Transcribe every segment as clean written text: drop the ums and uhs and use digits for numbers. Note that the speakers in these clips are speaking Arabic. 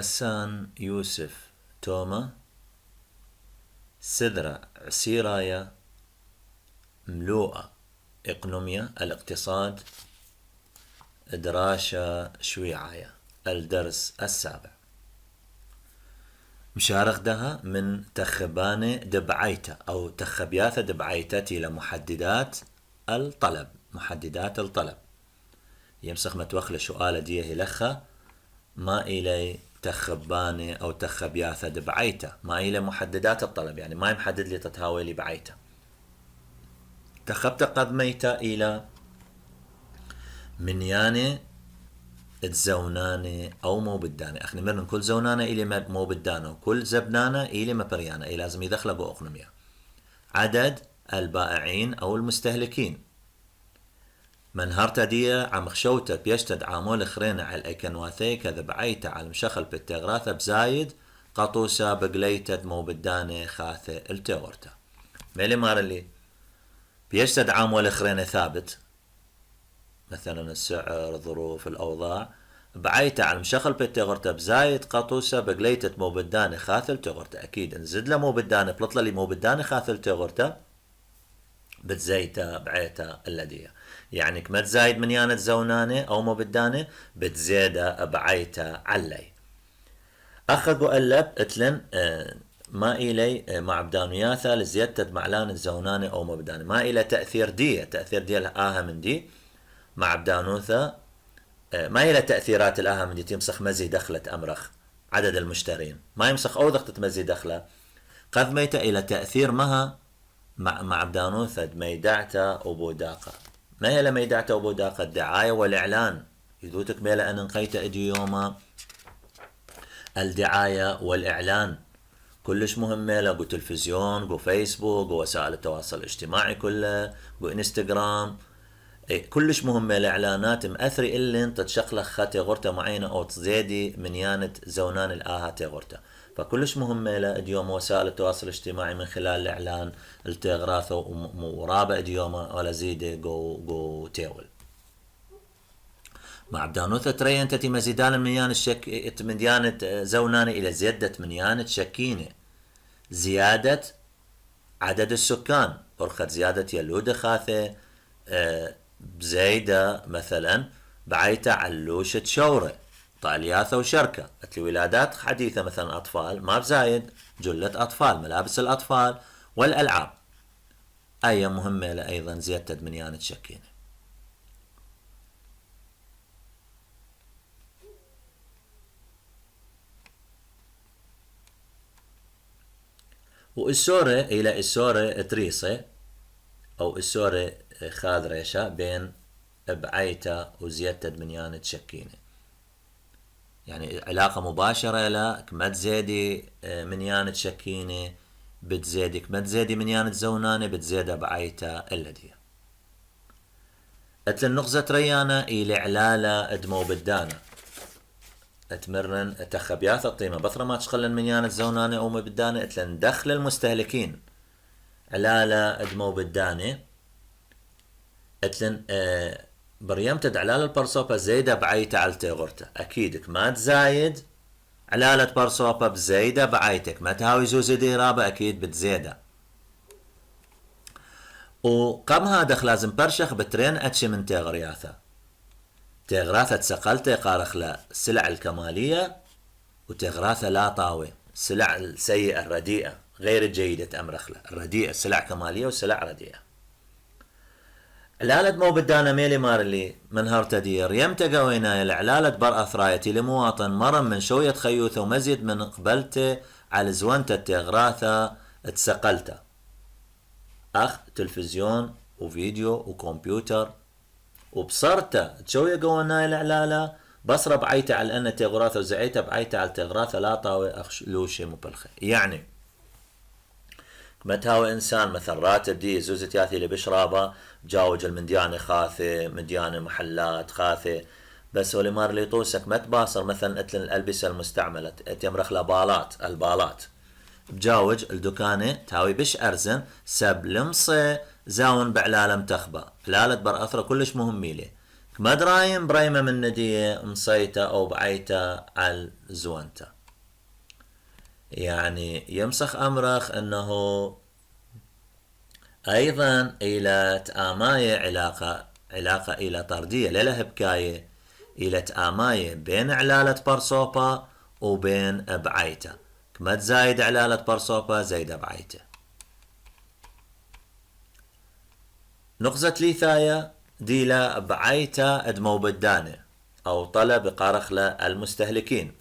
غسان يوسف توما سذرة عسيرايا ملوءة إقنوميا الاقتصاد دراشة شويعايا الدرس السابع مشارخدها من تخبانة دبعيته أو تخبياثة دبعيتتي لمحددات الطلب محددات الطلب يمسخ متوخلة سؤالة ديه لخا ما إلي تخبانة أو تخبياثة دبعيته ما إلي محددات الطلب يعني ما يمحدد لي تتهاوي لي بعيته تخبت قد ميتة إلى منيانة تزونانة أو مو بدانة أخني مرن كل زونانة إلي مو بدانة وكل زبنانة إلي مبريانة إلي لازم يدخلقوا أقنمية عدد البائعين أو المستهلكين من هرتدية عم خشوتة بيشتد عامول خرينة على الأيكنواثي كذا بعيته على مشخل بالتغراثة بزايد قطوسة بقليتة مو بدانة خاثة التغورته مالي مارلي بيشتد عامول خرينة ثابت مثلا السعر ظروف الأوضاع بعيته على مشخل بالتغورته بزايد قطوسة بقليتة مو بدانة خاثة التغورته أكيد نزد له مو بدانة بلطلة لي مو بدانة خاثة التغورته بتزيته بعيته اللدية يعني كما تزايد من يانة زونانة أو مو بدانة بتزيده بعيته علي أخذ قلب اتلن ما إلي مع بدانياثا لزيادة معلان زونانة أو مو بدانة ما إلي تأثير دي الآها من دي مع بدانوثا ما إلي تأثيرات الآها من دي تمسخ مزي دخلة أمرخ عدد المشترين ما يمسخ أو ضغطة مزي دخلة قد ميت إلى تأثير مها مع بدانوثا ميدعتا وبوداقة ما هي ميدعتا وبوداقة الدعاية والإعلان يدوتك ميلا أن نقيت إديوما الدعاية والإعلان كلش مهم ميلا قو تلفزيون قو فيسبوك قو وسائل التواصل الاجتماعي كله قو انستغرام كلش مهم ميلا إعلانات مأثري إلا انت تشخلخ خاتي غورتا معينة أو تزيدي من يانة زونان الآهاتي غورتا فكلش مهم ميلا اديوم وسائل التواصل الاجتماعي من خلال الاعلان التغراثه ورابع اديوم ولا زيده جو تيول مع بدانوثة تري انت تي مزيدان منيان الشك مديانة زونانة الى زيادة منيانة شكينة زيادة عدد السكان برخت زيادة يلودة خاثة بزايدة مثلا بعيتة علوشة شورة طالياثة وشركة الولادات حديثة مثلا أطفال ما بزايد جلة أطفال ملابس الأطفال والألعاب أي مهمة أيضا زيادة منيانة شكينة والسورة إلى السورة تريصة أو السورة خاذريشة بين بعيتة وزيادة منيانة شكينة يعني علاقة مباشرة لك ما تزيدي منيانة شكينة بتزيدك ما تزيدي منيانة زونانة بتزيدها بعيتة اللدية اتل النقزة ريانة إلى علالة ادمو بدانة اتمرن تخبياث الطيمة بثرة ما تشخلن منيانة زونانة او مبدانة اتلن دخل المستهلكين علالة ادمو بدانة اتلن بريمتد علالة البرصوبة زايدة بعيتة على التغورته أكيدك ما تزايد علالة برصوبة بزايدة بعيتك ما تهاوي زوزي ديرابة أكيد بتزيدة وقم هادخ لازم برشخ بترين أتشي من تغرياثة تغراثة تسقلته قارخ لا السلع الكمالية وتغراثة لا طاوي السلع السيئة الرديئة غير الجيدة أمرخلة الرديئة سلع كمالية وسلع رديئة علالة مو بدانا ميلي مارلي من هرتدير يمتقى ويناي العلالة بر أثرايتي لمواطن مرم من شوية خيوثة ومزيد من قبلته على زوانته تغراثة تسقلته أخ تلفزيون وفيديو وكمبيوتر وبصرته تشوية قواناي العلالة بصرة بعيته على أن تغراثة وزعيته بعيته على تغراثة لا طاوي أخ لوشي مبلخة يعني متهاوي إنسان مثلا راتب دي زوزة ياثي اللي بشرابه جاوج المنديانة خاثة منديانة محلات خاثة بس ولي مار لي طوسك ما تباصر مثلا اتلن الألبسة المستعملة تمرخ لها البالات بجاوج الدكانة تهاوي بش أرزن سب لمصة زاون بعلالة متخبة علالة بر أثرة كلش مهمة لي ما درايم برايمة من ندية مصيته أو بعيته على زوانته يعني يمسخ أمرخ أنه أيضا إلى تآماية علاقة إلى طردية للا هبكاية إلى تآماية بين علالة برصوبة وبين بعيته، كما تزايد علالة برصوبة زايد بعيته. نقزة ليثاية ديلا بعيته ادمو بدانه أو طلب قارخلة المستهلكين.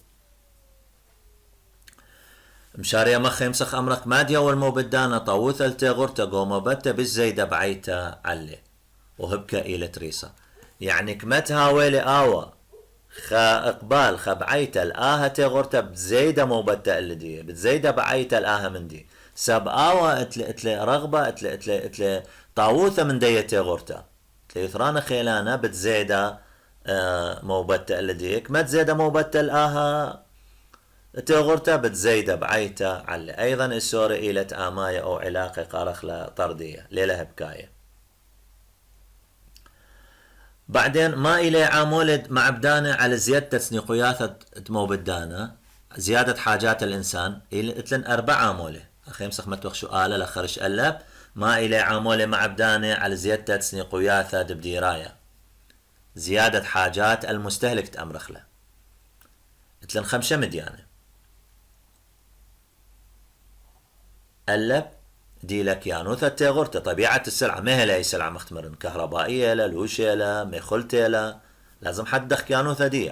مشاريا مخ يمسخ أمرك ماديا والموبدانة طاوث التغرتا قوم بتا بالزيدة بعيتا علي وهبكا إلى تريسا، يعني كمتها ويلي آوى خا إقبال خا بعيتا الآها تغرتا بزيدة موبتا اللي دي بتزيدة بعيتا الآها من دي ساب آوى اتلي رغبة اتلي طاوثة من دي تغرتا اتلي يثرانا خيلانا بتزيدة موبتا اللي دي كمت زيدة موبتا الآها تغرتا بتزيدة بعيتا على أيضا السورة إلى آماية أو علاقة قارخلة طردية ليلة بكاية. بعدين ما إلي عامولد مع بدانة على زيادة تسنيقياثة تمو بدانة زيادة حاجات الإنسان إتلن 4 عامولة أخي مسخ متوخ سؤالة لخرش ألب ما إلي عامولة مع بدانة على زيادة تسنيقياثة دبديراية زيادة حاجات المستهلك تأمرخله إتلن 5 مديانة ألب دي لك يانوثة تغرت طبيعة السلعة ما هي لاي سلعة مختمرن كهربائية لا لوشية لا ميخلتة لا لازم حد دخ يانوثة دي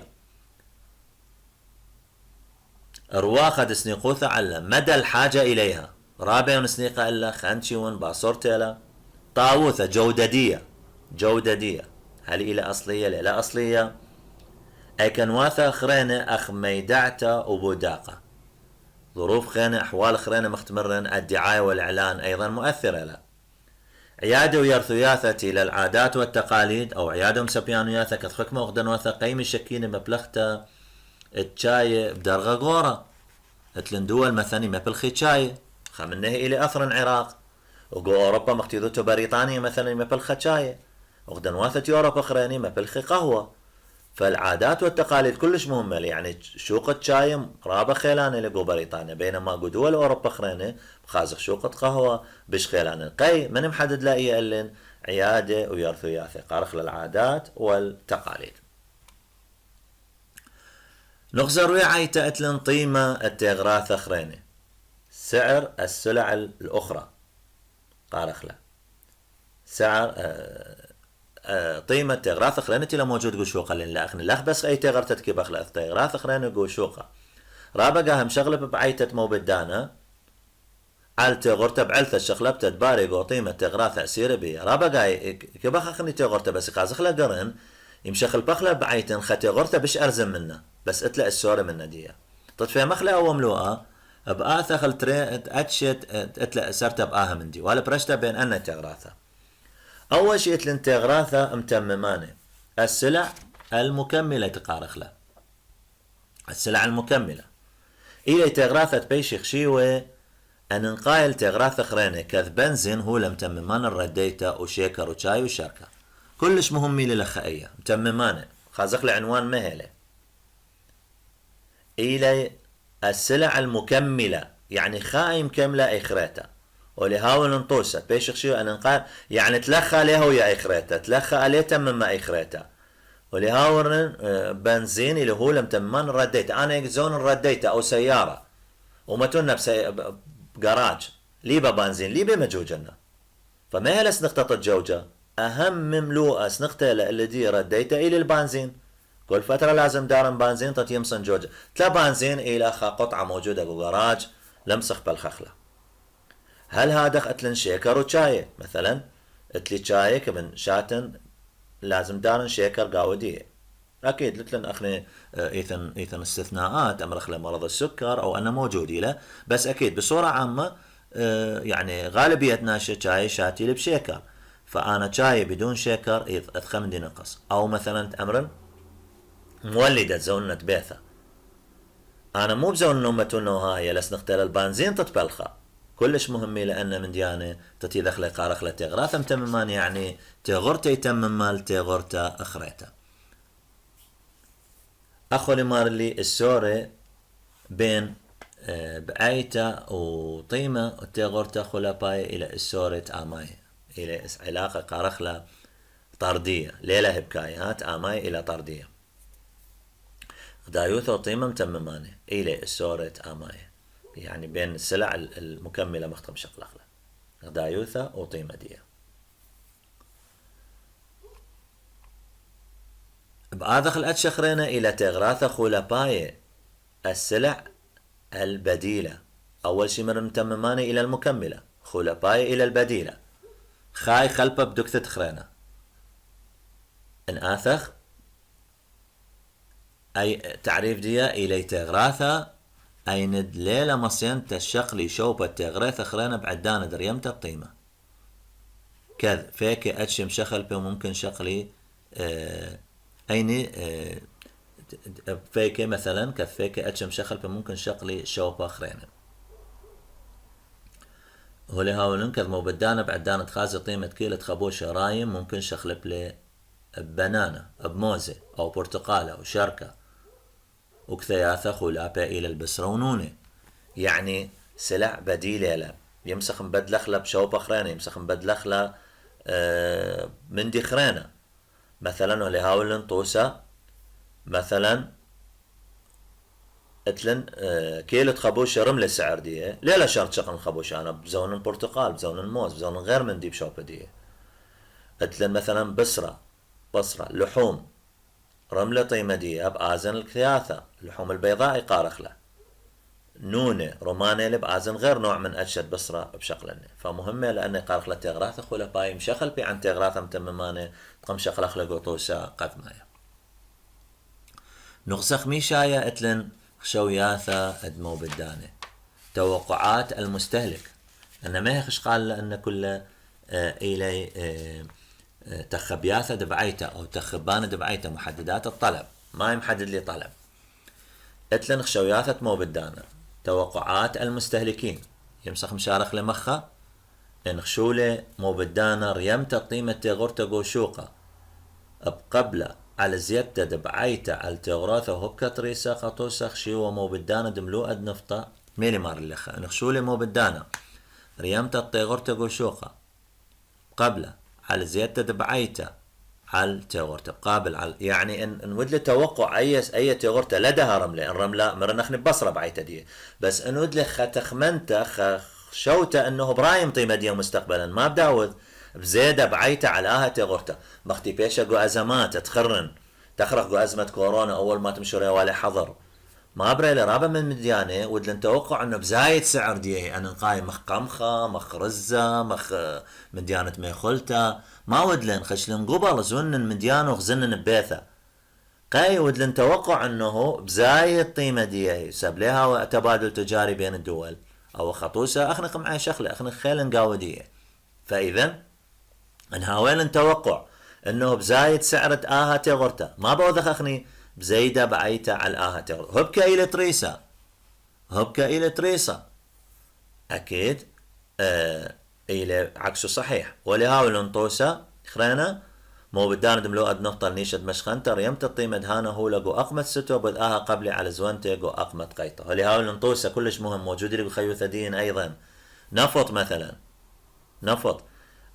رواخة تسنيقوثة على مدى الحاجة إليها رابع نسنيقة إلا خانشيون باصورتة لا طاوثة جوددية هل إلى أصلية لا أصلية أي كنواثة أخرين أخ ميدعته وبوداقة ظروف خينة أحوال خينة مختمرن الدعاية والإعلان أيضا مؤثرة له عيادة ويرثوياثة للعادات والتقاليد أو عيادة مسبيانوياثة كتخكمة وغدنواثة قيم الشكينة مبلغتا التشاية بدرغة غورة اتلن دول مثلا مبلخي تشاية خمنه إلى أثر العراق وقو أوروبا مختيذوتو بريطانيا مثلا مبلخة تشاية وغدنواثة أوروبا خريني مبلخي قهوة. فالعادات والتقاليد كلش مهمة يعني شوقة شاي رابة خيلانة لقو بريطانيا بينما قو دول أوروبا خرينة بخازق شوقة قهوة بش خيلانة قي من محدد لاقي ألن عيادة ويرثوياثة قارخ للعادات والتقاليد. نغزر ويعيتا اتلن طيمة التغراثة خرينة سعر السلع الأخرى قارخ له سعر قيمة تغراث خرينة لا موجود قشوقة لأن لأخن لأخ بس أي تغر تتكيب أخلاث تغراث خرينة قشوقة رابقا هم شغلة بعيتة مو بدانا على تغرت بعلثة الشغلة بتدباري قوطيمة تغراث أسير بي رابقا كبخ أخني تغرت بس قازخ لقرن يمشخل بخلة بعيتن ختغرت بش أرزم منه بس اتلق السورة من ندية تطفي مخلة أو مملوءة بآثة خل تريد أتشت اتلق سرت بآها من دي ولا برشتة بين أنها تغراثة. أول شيء الانتغراثة متممانة السلع المكملة تقارخ له السلع المكملة إلى تغراثة بيشيخ شيوة أن نقايل تغراثة خرينة كذ بنزين هو لمتممان الرديتة وشيكر وشاي وشركة كلش مهمي للخائية متممانة خازق لعنوان مهلة. إلى السلع المكملة يعني خائم كملة إخريتها ولهاول نطوسة بيشخ شيء أن نقال يعني تلخى عليها ويا إخريتها تلخى عليه تمما إخريتها ولهاول بنزين اللي هو لم تممان رديته أنا يجزون رديته أو سيارة ومتونا بجراج ليبا بنزين ليبا مجوجنا فما هي لسنقطة الجوجة أهم مملوءة سنقطة اللي دي رديته إلى البنزين كل فترة لازم دارن بنزين تيمصن جوجة تلا بنزين إلى قطعة موجودة بجراج لمسخ بالخخلة. هل هذا اتلن شيكر وشاي مثلا اتلي شاي كمن شاتن لازم دارن شيكر قاودية اكيد لتلن اخني ايثن استثناءات امرخ مرض السكر او انا موجود له بس اكيد بصورة عامة يعني غالبيتنا شاي شاتي لي بشيكر فانا شاي بدون شيكر اتخمدي نقص او مثلا امرن مولدة زونة بيثة انا مو بزون نومتونو هاي لسنختار البنزين تتبلخه كلش مهمة لأن من ديانة تتي دخل قارخ لتغراث متممان يعني تغرت يتمم مال تغرت أخريته. أخو لمار لي السورة بين بأيتا وطيمة تغورتا خلا باي إلى السورة آماي إلى علاقة قارخلة طردية ليلة هبكايات آماي إلى طردية دايوثا وطيمة متممانة إلى السورة آماي يعني بين السلع المكملة مختم شقلقلة دايوثا وطيمة دي بآذخ الأتشخرين إلى تغراثة خلا باي السلع البديلة أول شي من متممانة إلى المكملة خلا باي إلى البديلة خاي خلبة بدكتة خرينة ان آثخ أي تعريف ديا إلي تغراثة أي ند ليلة مصين تشقلي شوبة تغراثة خرينة بعدانة دريمتة الطيمة كذ فيك أتشم شخل بي ممكن شقلي أيني فيك مثلا كفيك أتشم شخل بي ممكن شقلي شوبة خرينة هولي هاولن كذ مو بدانة بعدانة خازي طيمة كيلة خبوش رايم ممكن شخلب لي بنانة بموزة أو برتقالة أو شركة وكثياثة خلابة إلى البسرة ونونة يعني سلع بديلة له يمسخ مبدلخلة بشوبة خرينة يمسخ مبدلخلة من دي خرينة مثلا ولي هاولن طوسة مثلا اتلن كيلة خبوشة رملة سعر دي ليلا شرط شقن خبوشة أنا بزون البرتقال بزون الموز بزون غير من دي بشوبة دي اتلن مثلا بصرة لحوم رملة طيمة دي بآزن الكثياثة اللحوم البيضاء قارخلة نونة رومانة بآزن غير نوع من أشد بصرة بشقلنة فمهمة لأن قارخلة تغراثة خلا باي مشخل بي عن تغراثة متممانة تقم شقل أخلق وطوسة قد مايا نغسخ ميشايا اتلن خشوياثة ادمو بدانة توقعات المستهلك أن ما يخش قال لأن كل إلي تخبياثة دبعيته أو تخبانة دبعيته محددات الطلب ما يمحدد لي طلب اتلن خشوياثة مو بدانة توقعات المستهلكين يمسخ مشارخ لمخة إن خشولة مو بدانة ريمت قيمة تغورتا قوشوقة بقبلة على زيادة دبعيته على تغراثة وهبكة تريسا خطوسة خشيوة مو بدانة دملوء نفطة ميلي مار اللخة إن خشولة مو بدانة ريمت تغورتا قوشوقة قبلة على زيادة دبعيته على تغورتا قابل على يعني ان ودل توقع اي تغورتا لدها رمله الرمله مرنخني ببصره بعيته دي بس ان ودل تخمنته شوته انه برايم طيمه دي مستقبلا ما بداوذ بزياده بعيته على تغورتا مختي بيشا جو ازمات تخرن تخرق جو ازمه كورونا اول ما تمشي ولا حظر ما بريلي رابا من مديانه ودلن توقع انه بزايد سعر دي انا قايم مخ قمخه مخ رزه مخ مديانه ميخلتا ما ودلن خشلن قبل زونن مديانه وخزنن ببيثه قاي ودلن توقع انه بزايد قيمه دي ساب لها تبادل تجاري بين الدول او خطوسه اخنق معي شخله اخنق خيل نقاوديه فاذا انهاوين توقع انه بزايد سعرة تغورتا ما بوذخ اخني بزيدة بعيتا على تغورتا هبكا إلى تريسا أكيد إلى عكسه صحيح ولهاول انطوسا خرينا مو بدان دملو أد نقطة نيشد مشخنتر يمت الطيمة دهانا هو لقو أقمت ستو بدآها قبلي على زوانتي قو أقمت قيطة ولهاول انطوسا كلش مهم موجود لقو خيوثة دين أيضا نفط مثلا نفط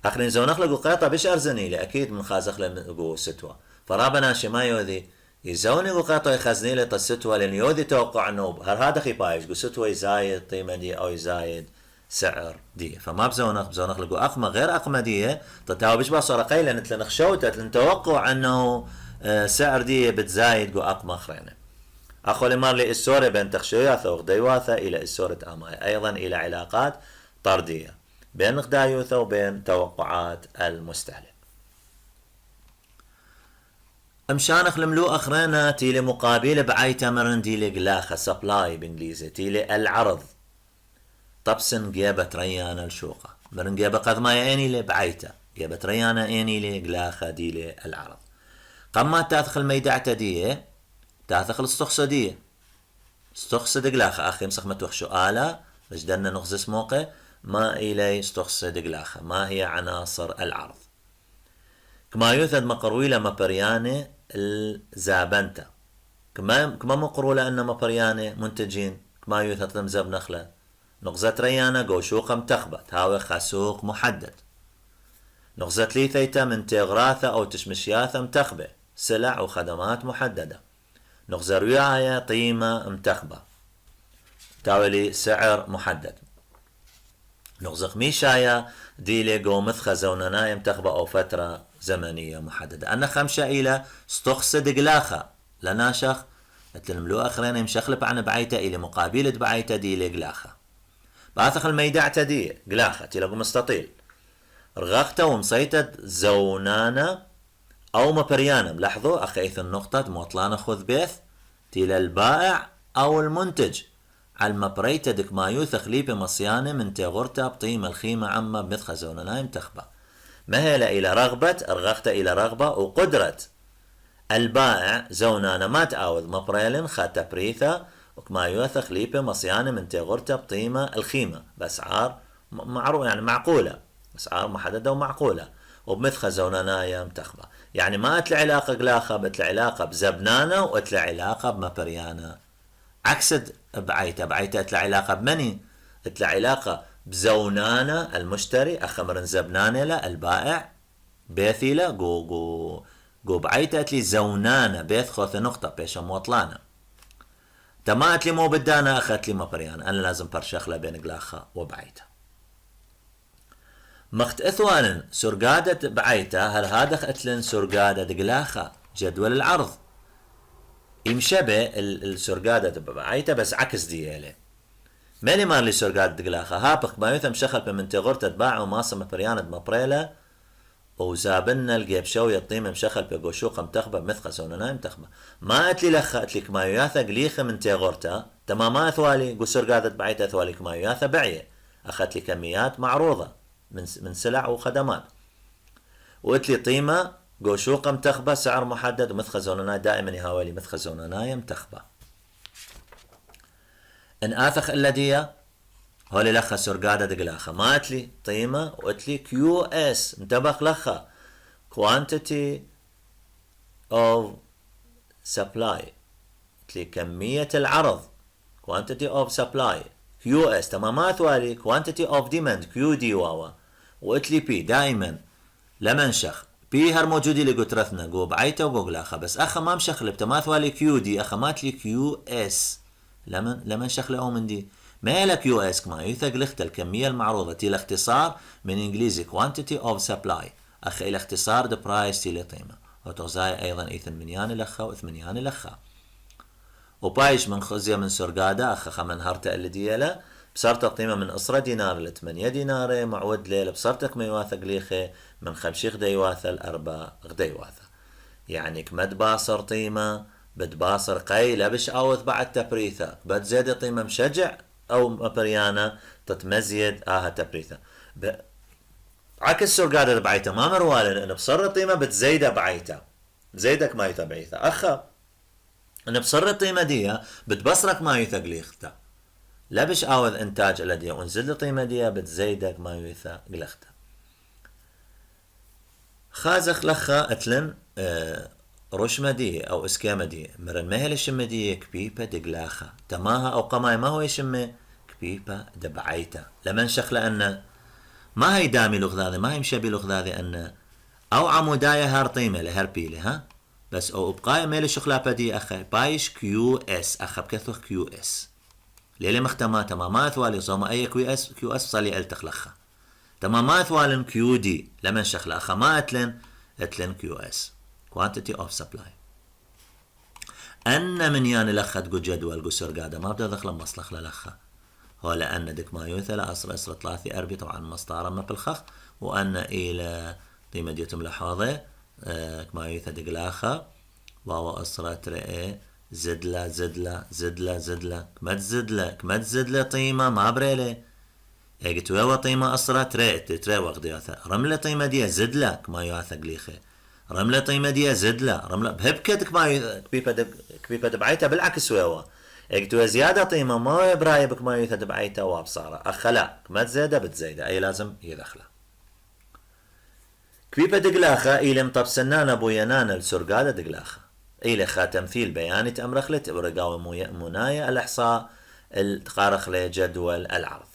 أخرين زون أخلقو قيطة بيش أرزنيلي أكيد من خاز أخلقو ستوى فرابنا شما يوذي يزوني وقاطع يخزني لي طستوى لأن يوذي توقع أنه هذا خي بايش قو ستوى يزايد قيمة دي أو يزايد سعر دي فما بزونخ لقو أقمة غير أقمة دي تتاو بيش باصورة قيلة نتلن خشوتة نتلن توقع أنه سعر دي بتزايد قو أقمة خرينة أخو لمار لي السورة بين تخشوياثة وغديواثة إلى السورة آماي أيضا إلى علاقات طردية بين غدايوثة وبين توقعات المستهلك امشانخ الملو اخرينا تيلي مقابله بعي تمرن تيلي قلاخه سبلاي بانجليزي تيلي العرض طبسن جيبت ريانا الشوقه مرن جيبه قد ما ياني لي بعيته جيبت ريانا اني لي قلاخه ديلي العرض قما تاثخ الميدعته ديه تاثخ الاستخصديه استخصد قلاخه اخي مسخ متوخشو آلا رجدنا نخزس موقع ما الي استخصد قلاخه ما هي عناصر العرض كما يوثد مقرويلة مبريانة الزابنتا كما مقرولة أن مبريانة منتجين كما يثطم زب نخلة نغزة ريانة قوشوقة متخبة تهاوي خاسوق محدد نغزة ليثيتا من تغراثة أو تشمشياثة متخبة سلع وخدمات محددة نغزة رياية قيمة متخبة تاولي سعر محدد نغزة خميشاية ديلي قو مثخزة ونناية متخبة أو فترة زمنية محددة أنا خمشة إلى استخصد قلاخة لناشخ الملوء أخرين يمشخلب عن بعيته إلى مقابلة بعيته ديلي قلاخة باثخ الميدع تدي قلاخة تلقوا مستطيل رغخته ومصيتت زونانة أو مبريانة ملاحظوا أخيث النقطة موطلانة خذ بيث تيلا البائع أو المنتج على المبريتة دك ما يوثخ لي بمصيانة من تغرته بطيمة الخيمة عما بمثخة زونانة متخبة مهلا إلى رغبة رغخته إلى رغبة وقدرة البائع زونانة ما تعاوذ مبريلن خاتا بريثة وكما يوثخ لي بمصيانة من تغرته بطيمة الخيمة بأسعار معروف يعني معقولة أسعار محددة ومعقولة وبمثخة زوناناية متخبة يعني ما أتلع علاقة قلاخة بتلع علاقة بزبنانة وأتلع علاقة بمبريانة عكس بعيته أتلع علاقة بمني أتلع علاقة بزونانة المشتري أخمرن زبنانة لا البائع بيثيلة قو بعيته أتلي زونانة بيث خوث نقطة بيش موطلانة تما أتلي مو بدانا أخذت لي مبريانة أنا لازم برشخلة بين قلاخة وبعيته مخت اثوانا سرقادة بعيته هل هذا اتلن سرقادة قلاخة جدول العرض يمشبه السرقادة بعيته بس عكس ديالي مالي مارلي سرقادة قلاخة هابق ما يثم شخل بمنتغور تتباع وماصة مبريانة مبريلة وزابنا القيبشو يطيم مشخل بقوشوقة متخبة بمثقة سونانا متخبة ما اتلي لخة اتلي كما ياثا قليخة من تغورتا تماما اثوالي قو سرقادة بعيته اثوالي كما ياثا بعيه اخذت لي كميات معروضة من سلع وخدمات وقلت لي قيمة قوشوقة متخبة سعر محدد ومثخة زوناناي دائما يهاولي مثخة زوناناي متخبة ان آثخ اللدية هولي لخة سرقادة دقلاخة ما قلت لي قيمة وقلت لي كيو اس انتبخ لخة quantity of supply قلت لي كمية العرض quantity of supply كيو اس تماما ثوالي quantity of demand كيو دي واوا وقلت لي بي دائما لما نشخ بي هر موجودي اللي قلت رثنا قو بعيته وقو قلاخة بس اخا ما مشخلب تما ثوالي كيو دي اخا مات لي كيو اس لما نشخله او من دي ما لا كيو اس كما يثق لخت الكمية المعروضة تي الاختصار من انجليزي quantity of supply اخي الاختصار the price تي لقيمة وتغزاي ايضا اي ثمانيان لخة وثمانيان لخة وبايش من خزية من سرقادة أخخ من هرتا اللي ديالا بصرت قيمة من أسرة دينار ل 8 دينار معود ليلة بصرتك ما يواثق ليخي من 5 غدا يواثل 4 غدا يواثل يعني كمد باصر قيمة بتباصر قي لبش أوث بعد تبريثة بتزيد قيمة مشجع أو مبريانة تتمزيد تبريثة عكس سرقادة بعيته ما مروالن إن بصر قيمة بتزيد بعيته زيدك ما يتبعيثة أخا أنا بصر القيمة دي بتبصرك ما يثقليختا لا بش آوذ إنتاج الذي ونزل القيمة دي بتزيدك ما يثقليختا خازخ لخا أتلن رشمة دي أو إسكامة دي مرن مهل الشمة دي كبيبة دقلاخة تماها أو قماي ما هو يشمة كبيبة دبعيتا لمن شخ لأن ما هي دامي لغذاذي ما هي مشابي لغذاذي أن أو عموداية هار طيمة لهر بيلي ها بس او ابقايا ميل شخلا بدي اخي بايش كيو اس اخ بكثر كيو اس ليلي مختما تمامات والي صوما اي كيو اس صلي التخلخه تمامات والن كيو دي لمن شخلا اخ ما اتلن كيو اس quantity of supply ان من يان لخت جو جدول جو سرقاده ما بدا دخل مصلخ للخه هو لان دك ما يوثل اسر 3 اربي طبعا مسطاره ما بالخخ وان الى قيمه ديتم لحاظه كما يثدق لاخا واو أسرة رئي زدلا زدلا زدلا زدلا كما تزدلا طيمة ما بريلي اجت ويوا طيمة أسرة تري وقت ياثا رملة طيمة دي زدلا كما ياثا قليخي رملة طيمة دي زدلا رملة بهبكت كما كبيبة دبعيتا بالعكس ويوا اجت زيادة طيمة ما براي بكما يثا دبعيتا وابصارة أخلا كما تزيدا بتزيدا أي لازم يدخله كبيبة دقلاخة إلى مطب سنانة بوينانة لسرقادة دقلاخة إلى تمثيل بياني تأمرخلت ورقاوي مناية الإحصاء القارخ لجدول العرض.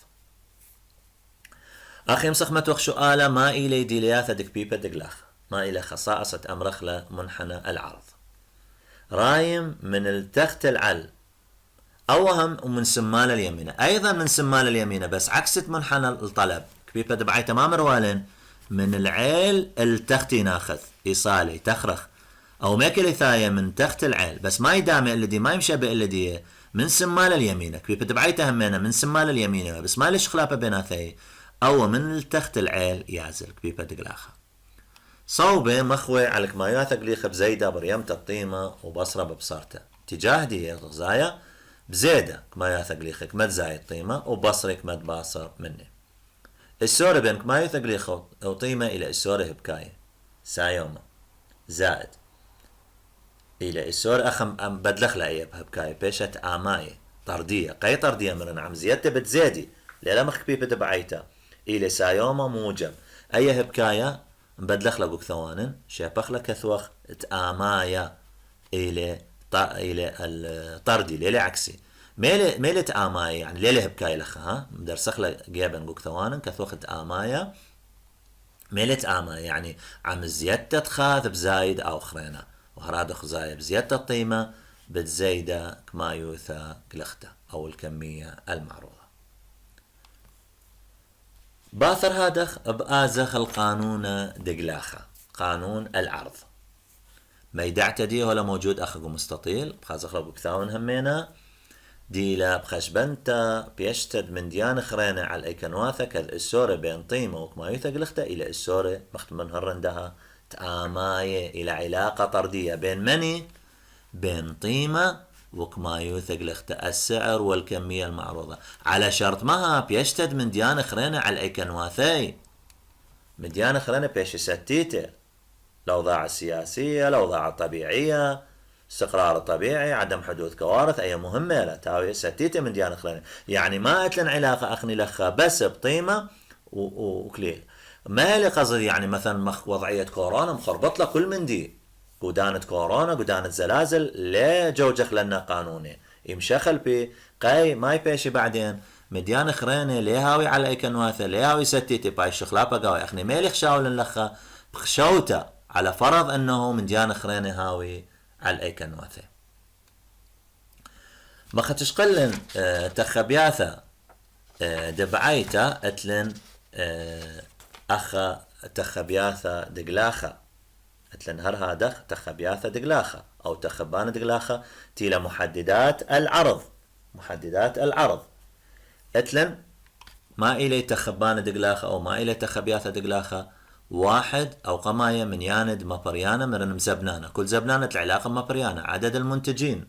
أخي مسخمة وخ سؤالة ما إلي ديلياثة دك بيبا دقلاخ ما إلي خصائص أمرخ لمنحنى العرض رايم من التخت العل أوهم ومن سمال اليمينة أيضا من سمال اليمينة بس عكست منحنى الطلب كبيبا دبعي تمام روالين من العيل التختي ناخذ إيصالي تخرخ أو ماكل ثاية من تخت العيل بس ما يدامي اللي دي ما يمشبه اللي دي من سمال اليمينة كبيبا دبعي تهمينا من سمال اليمينة بس ما ليش خلافة بيناتي أو من التخت العيل يازل كبيبا دقلاخة صوبة مخوي على كماياث قليخة بزيدة بريمت الطيمة وبصرة ببصرته تجاه دي غزايا بزيدة كماياث قليخة كمد زايد طيمة وبصرة كمد باصر مني السورة بين كماياث قليخة وطيمة إلى السورة هبكاية سايومة زائد إلى السورة أخم بدلخ لأيه بهبكاية بيشت آماية طردية قي طردية من عم زيادة بتزيدي ليلا مخ كبيبة دبعيتا إلى سايومة موجب أي هبكاية بدلخ لقوك ثوانن شابخ لك ثوخ تآمايا إلى الطردي ليلة عكسي ميلة تآمايا يعني ليلة هبكاية لخها مدرسخ لك جيبا نقوك ثوانن كثوخ تآمايا ميلة آمايا يعني عم زيادة تخاذ بزايد أو خرينة وهراد خزايا بزيادة الطيمة بتزايدة كما يوثى قلخته أو الكمية المعروضة باثر هادخ بآزخ القانون دقلاخة قانون العرض ما يدعتدي ولا موجود أخذ مستطيل بخازخ لو بكثاون همينا ديلا بخشبنتا بيشتد من ديان خرينة على الأيكنواثة كذ السورة بين طيمة وكما يثقلخته إلى السورة مخت من هرندها تآماية إلى علاقة طردية بين مني بين طيمة وكما يثقلخته السعر والكمية المعروضة على شرط مها بيشتد من ديان خرينة على الأيكنواثي من ديان خرينة بيش ستيته الأوضاع السياسية الأوضاع الطبيعية استقرار طبيعي عدم حدوث كوارث أي مهمة لا تاوي ستيته من ديان خرينة يعني ما أتلن علاقة أخني لخا بس بطيمة وكليه ما لي قصدي يعني مثلا وضعية كورونا مخربط له كل من دي قدانة كورونا قدانة زلازل لا جوجخ لنا قانوني يمشخل بي قاي ما يبيشي بعدين مديان خرينة ليهاوي على ايكنواثة ليهاوي ستيتي باي الشخلابة قاوي اخني ميلي خشاول لخا بخشوته على فرض انه من ديان خرينة هاوي على الايكنواثة ما ختش قلن تخبياثة دبعيتا اتلن أخا تخبياثة دقلاخة أتلن هر هذا تخبياثة دقلاخة أو تخبان دقلاخة تيلا محددات العرض محددات العرض أتلن ما إلي تخبان دقلاخة أو ما إلي تخبياثة دقلاخة واحد أو قماية من ياند مبريانة مرن مزبنانة كل زبنانة العلاقة مبريانة عدد المنتجين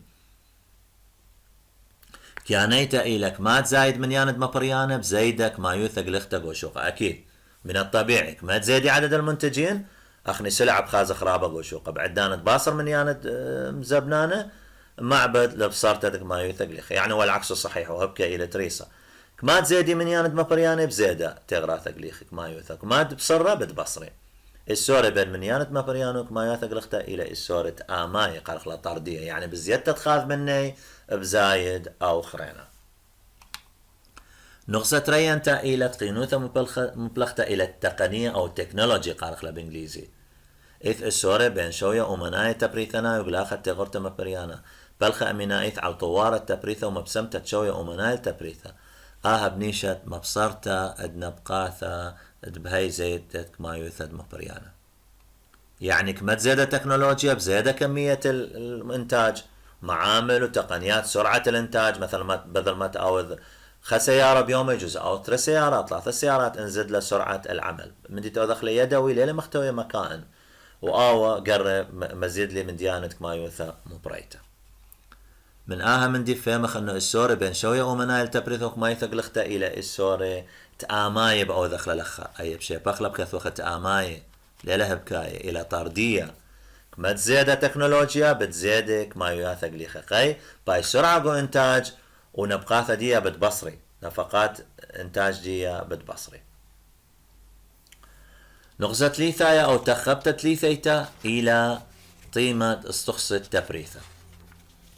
كيانيتا إلك ما تزايد من ياند مبريانة بزيدك ما يوثق لختك وشوقة أكيد من الطبيعي ما تزيدي عدد المنتجين أخني سلعة بخاز خرابة وشوقة بعدانة باصر من ياند مزبنانة معبد لبصارتك ما يوثق لخ يعني والعكس صحيح وهبكى إلى تريسة ما تزيدي من ياند مبريانة بزيدة تغرى ثقليخك ما يوثق ما تبصره بتبصري السورة بين من ياند مبريانوك ما يوثق لخته إلى السورة آماي قرخلة طردية يعني بزيادة تخاذ مني بزايد أو خرينة نقصة ريانتا إلى قينوثة مبلغة إلى التقنية أو التكنولوجي قارخلة بإنجليزي إذ السورة بين شوية ومناية تبريثنا وبلاخة تغرطة مبريانا بلخة أمينا إذ على طوارة تبريثة ومبسمتة شوية ومناية تبريثة بنيشت مبصرتا أدنبقاثا بهاي زيتت ما يوثد مبريانا يعني كما تزيد تكنولوجيا بزيادة كمية الإنتاج معامل وتقنيات سرعة الإنتاج مثلا بدل ما تأوذ سيارة بيوم يجوز أو 3 سيارات 3 سيارات انزد لسرعة العمل من دي تأذخ لي يدوي ليلة مختوية مكان وآوى قرب مزيد لي من ديانتك ما يوثى مبريته من من دي فهمخ انه السورة بين شوية ومنايل تبريثوك ما يثق لخته الى السورة تآماي بأو ذخل لخا اي بشي بخلب كثوخة تآماي ليلة بكاية الى طردية ما تزيد تكنولوجيا بتزيدك ما يوثق لخا قاي باي سرعة قو انتاج ونبقاثة دي بتبصري نفقات انتاج دي بتبصري نغزة ليثايا او تخبتت ليثيتا الى قيمة استخصة تبريثة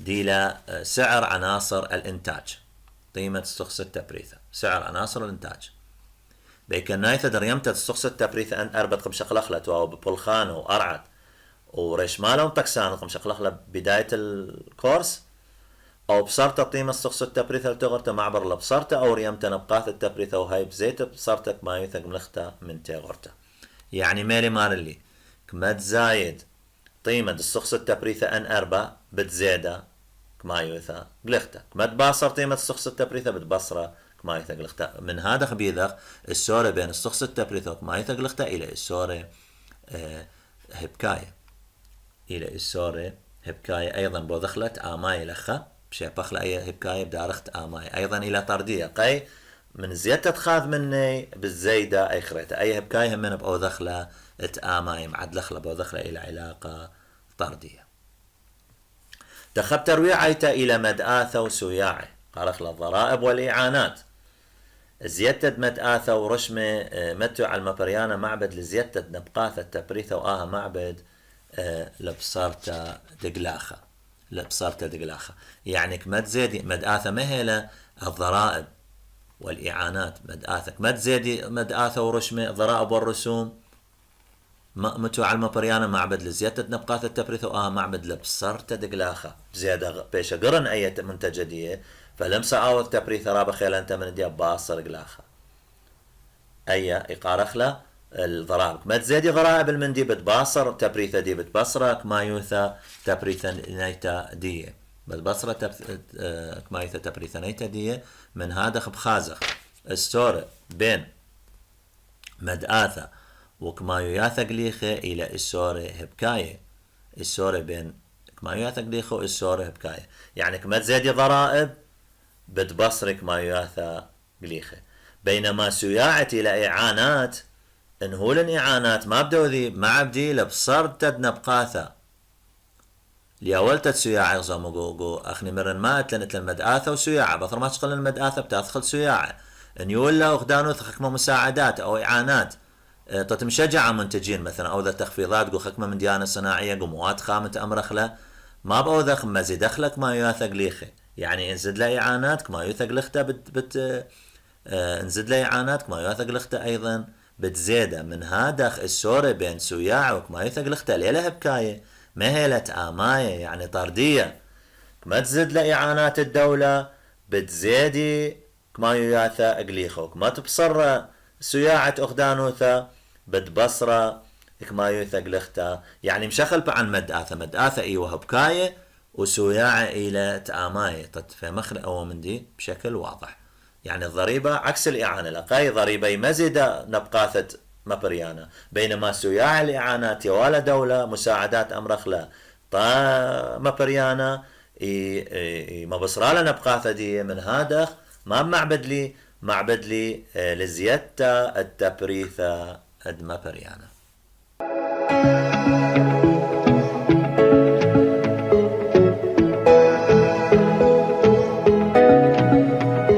دي لا سعر عناصر الانتاج قيمة السخص التبريثة سعر عناصر الإنتاج بيكن نايثة دريمتة السخص التبريثة أن أربط قم شقلخلت وببولخان وأرعد ورشمالهم تكسان قم شقلخلة بداية الكورس أو بصرت قيمة السخص التبريثة لتغرت معبر لبصرت أو ريمتة نبقات التبريثة وهاي بزيت بصرتك ما يثق ملخته من تغرته يعني مالي مارلي كما زايد قيمة السخص التبريثة أن أربع بتزيدة كما يوثا قلخته كما تباصر قيمة السخص التبريثة بتبصره كما يوثا قلخته من هذا خبيذخ السورة بين السخص التبريثة وكما يوثا قلخته إلى السورة هبكاية إلى السورة هبكاية أيضا بوضخلت آماي لخا بشي بخلا أي هبكاية بدارخت آماي أيضا إلى طردية قي من زيادة تخاذ مني بالزيدة أي خريطة أي هبكاية من بوضخلة اتآماي معدلخلة بوضخلة إلى علاقة طردية تخب ترويعيته إلى مدآثة وسياعة قارخ الضرائب والإعانات زيادة مدآثة ورشمة متو على المبريانة معبد لزيادة نبقاثة تبريثة وآها معبد لبصارتا دقلاخة يعني كما تزيدي مدآثة مهلة الضرائب والإعانات مدآثة كما تزيدي مدآثة ورشمة الضرائب والرسوم متو على المبريانة معبد لزيادة نبقاثة تبريثة وآها معبد لبصارتا دقلاخة زيادة بيشا قرن أي منتجدية فلمسا عوض تبريثة رابا خيال أنت من دي باصر قلاخة أي إقارخلة الضرائب ما تزيدي ضرائب المندي بتباصر تبريثة دي بتبصرة كما يوثا تبريثة نيتا دي بتبصرة كما يوثا تبريثة نيتا دي من هذا بخازخ السورة بين مدآثة وكما يوثا قليخة إلى السورة هبكاية السورة بين كما يوثا قليخة والسورة هبكاية يعني كما تزيدي ضرائب بتبصري كما يوثا قليخة بينما سياعة إلى إعانات انهولن إعانات ما بدو ذي ما بدي لبصرت نبقاثة ليولتت سياعة يغزم وقو أخني مرن ما أتلنت المدآثة وسياعة بطر ما تشغل المدآثة بتدخل سياعة ان يولا وخدانو خكمة مساعدات أو إعانات تتمشجع منتجين مثلا أو ذا تخفيضات قو خكمة من ديانة صناعية قو مواد خامة أمرخلة ما بأو ذا خما زي دخلك ما يوثق ليخي يعني انزد له إعانات كما يوثق لخته انزد له إعانات كما يوثق لخته أيضا بتزيدة من هذا السورة بين سياع وكما يوثق لخته ليلة هبكاية مهلة آماية يعني طردية كما تزد له إعانات الدولة بتزيدي كما يوثق أقليخو كما تبصر سياعة أخدانوثا بتبصرة كما يوثق لخته يعني مشخل عن مدآثة إيوه هبكاية وسياعة إلى تآماية فمخلق أو من دي بشكل واضح يعني الضريبة عكس الإعانة لقاي ضريبة مزيدة نبقاثة مبريانة بينما سياع الإعانات يوالا دولة مساعدات أمرخلة مبريانة ما بصرالا نبقاثة دي من هذا ما معبد لي لزيادة التبريثة مبريانة